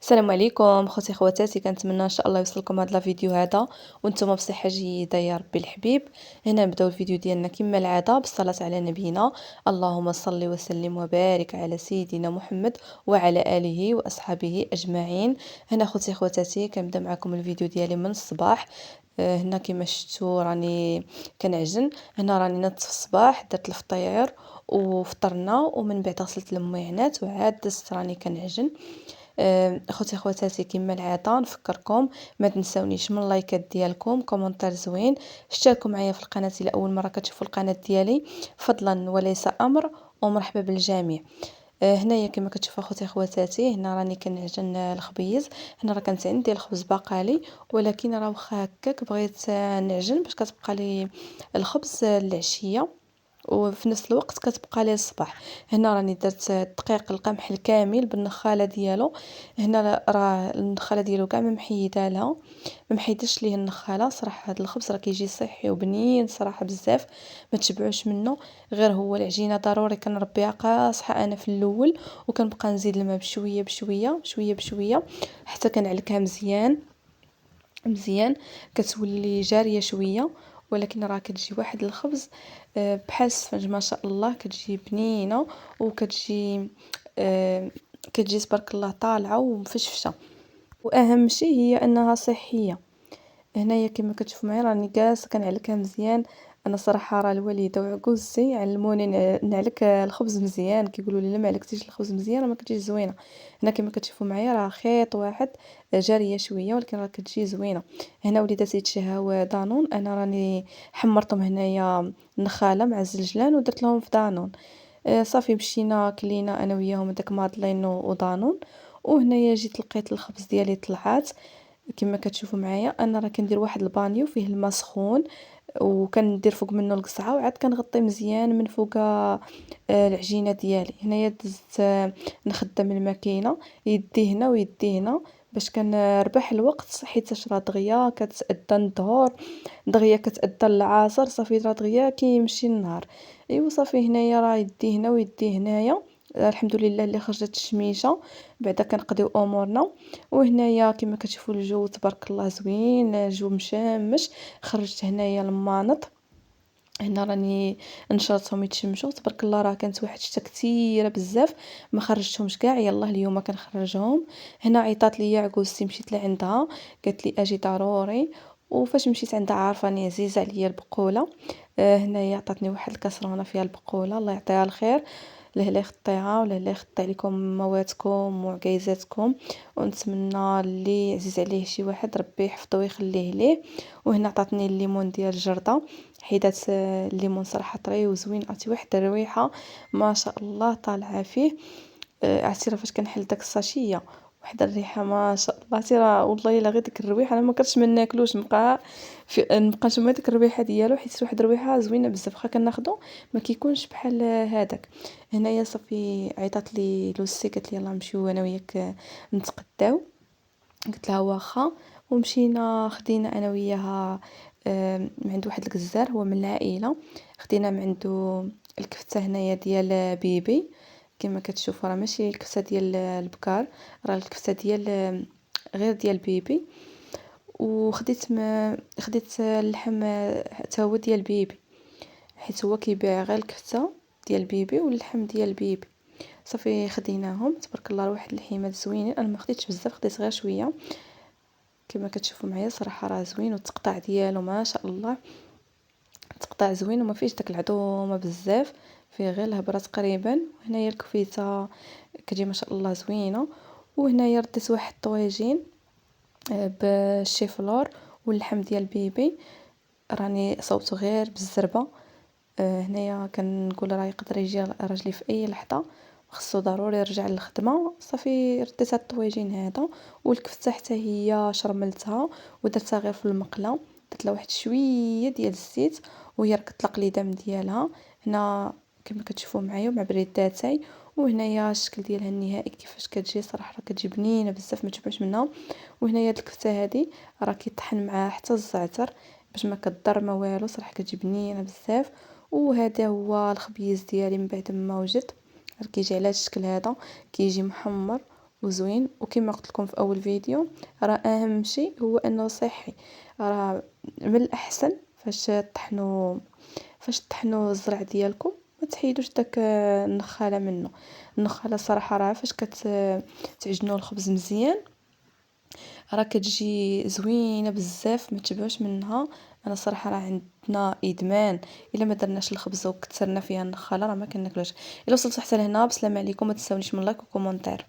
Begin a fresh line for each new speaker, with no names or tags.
السلام عليكم خوتي خواتاتي، كنتمنى ان شاء الله يوصلكم هذا الفيديو هذا وانتم بصحه جيده يا ربي الحبيب. هنا نبداو الفيديو ديالنا كما العاده بالصلاه على نبينا. اللهم صل وسلم وبارك على سيدنا محمد وعلى اله واصحابه اجمعين. هنا خوتي خواتاتي كنبدا معكم الفيديو ديالي من الصباح. هنا كما شفتوا راني كنعجن. هنا راني نضت في الصباح، درت الفطير وفطرنا ومن بعد غسلت المعينات وعاد دزت راني كنعجن. اخوتي خواتاتي كما العاده نفكركم ما تنساونيش من اللايكات ديالكم، كومنتير زوين، اشتركوا معايا في القناه الى اول مره كتشوفوا القناه ديالي، فضلا وليس امر، ومرحبا بالجميع. هنايا كما كتشوفوا اخوتي خواتاتي، هنا راني كنعجن الخبيز. هنا راه كانت عندي الخبز باقالي، ولكن راه واخا هكاك بغيت نعجن باش كتبقى لي الخبز العشيه وفي نفس الوقت كتبقى لي الصباح. هنا راني درت دقيق القمح الكامل بالنخاله ديالو. هنا راه النخاله ديالو كاع ما محيده لها، ما محيدش ليه النخاله. صراحه هذا الخبز راه كيجي صحي وبنين صراحه بزاف، ما تشبعوش منه. غير هو العجينه ضروري كنربيها قاصحه انا في الاول، وكنبقى نزيد الماء بشويه بشويه شويه بشويه حتى كنعلكها مزيان مزيان، كتولي جاريه شويه. ولكن راه كتجي واحد الخبز بحال السفنج ما شاء الله، كتجي بنينه وكتجي كتجي تبارك الله طالعه ومفشفشه، واهم شيء هي انها صحيه. هنايا كما كتشوفوا معايا راني جالسه كنعلكها مزيان. انا صراحه راه الوالده وعكوزتي علموني نعلك الخبز مزيان، كيقولوا لي لا ما علكتيش الخبز مزيان راه ما كتجيش زوينه. هنا كما كتشوفوا معايا راه خيط واحد جاريه شويه ولكن راه كتجي زوينه. هنا وليداتي يتشهاو دانون، انا راني حمرتهم هنايا النخاله مع الزلجلان ودرت لهم في دانون. صافي مشينا كلينا انا وياهم داك مادلين ودانون. وهنايا جيت لقيت الخبز ديالي طلعات. كما كتشوفوا معايا انا راه كندير واحد البانيو فيه الماء سخون، وكندير فوق منه القصعه وعاد كنغطي مزيان من فوق العجينه ديالي. هنايا دزت نخدم الماكينه يدي هنا ويدي هنا باش كنربح الوقت، حيت راه دغيا كتأدى الظهر، دغيا كتأدى العصر، صافي راه دغيا كيمشي النهار. ايوا صافي هنايا راه يدي هنا ويدي هنايا. الحمد لله اللي خرجت الشميشه، بعدا كنقضيو امورنا. وهنايا كما كتشوفوا الجو تبارك الله زوين، الجو مشمش. خرجت هنايا المانط، هنا راني نشرتهم يتشمشوا تبارك الله. راه كانت واحد الشتا كثيره بزاف ما خرجتهمش كاع، يلاه اليوم كنخرجهم. هنا عيطات ليا عكوزتي، مشيت لعندها قالت لي اجي ضروري. وفاش مشيت عندها عارفاني عزيزه عليا البقوله. هنايا عطاتني واحد الكاسرونه فيها البقوله، الله يعطيها الخير. لهلا يخطيها ولهلا يخطي عليكم مواتكم وعكايزاتكم، ونتمنى اللي عزيز عليه شي واحد ربي يحفظه ويخليه ليه. وهنا عطاتني الليمون ديال الجرده، حيدات الليمون صراحه طري وزوين، عطي واحد الرويحه ما شاء الله طالعه فيه. عرفتي راه فاش كنحل داك الساشيه واحد الريحه ما شاء الله. عرفتي راه والله الا غير ديك الرويحه انا ما كرهتش ما ناكلوش، نبقى نشم ديك الرويحه ديالو، حيت واحد الرويحه زوينه بزاف. واخا كناخذو ما كيكونش بحال هذاك. هنايا صافي عيطات لي لوسي قالت لي يلاه نمشيو انا وياك نتقداو. قلت لها واخا. ومشينا خدينا انا وياها من عند واحد الجزار هو من العائله، خدينا من عنده الكفته هنايا ديال بيبي. كما كتشوفوا راه ماشي الكفته ديال البكار، راه الكفته ديال غير ديال بيبي. وخديت ما خديت اللحم حتى هو ديال بيبي، حيت هو كيبيع غير الكفته ديال بيبي واللحم ديال بيبي. صافي خديناهم تبارك الله، واحد اللحيمات زوينين. انا ما خديتش بزاف، خديت غير شويه. كما كتشوفوا معايا صراحه راه زوين، والتقطاع ديالو ما شاء الله تقطع زوين وما فيش داك العظومه بزاف، فيه غير الهبره تقريبا. وهنايا الكفيته كتجي ما شاء الله زوينه. وهنايا رديت واحد الطواجين بالشيفلور واللحم ديال بيبي، راني صوبته غير بالزربه. هنايا كنقول راه يقدر يجي راجلي في اي لحظه، خصو ضروري يرجع للخدمه. صافي رديت هاد الطواجين هذا والكفته حتى هي شرملتها ودرتها غير في المقله، درت لها واحد شويه ديال الزيت وهي راه كطلق لي دم ديالها. هنا كما كتشوفوا معايا مع بريداتاي. وهنايا الشكل ديالها النهائي كيفاش كتجي، صراحه راه كتجي بنينه بزاف ما تشبعش منها. وهنايا هاد الكفته هذه راه كيطحن معاها حتى الزعتر باش ما كضر ما والو، صراحه كتجي بنينه بزاف. وهذا هو الخبيز ديالي من بعد ما وجد، راه كيجي على الشكل هذا، كيجي محمر وزوين، وكما قلت لكم في اول فيديو راه اهم شيء هو انه صحي. راه من الاحسن فاش تطحنوا الزرع ديالكم ما تحيدوش داك النخاله منه. النخاله صراحه راه فاش تعجنوا الخبز مزيان راه كتجي زوينه بزاف، ما تشبعوش منها. انا صراحه راه عندنا ادمان، الا ما درناش الخبزه وكثرنا فيها النخاله راه ما كناكلوش. الا وصلتوا حتى لهنا، بسلام عليكم، ما تنساونيش من لايك وكومونتير.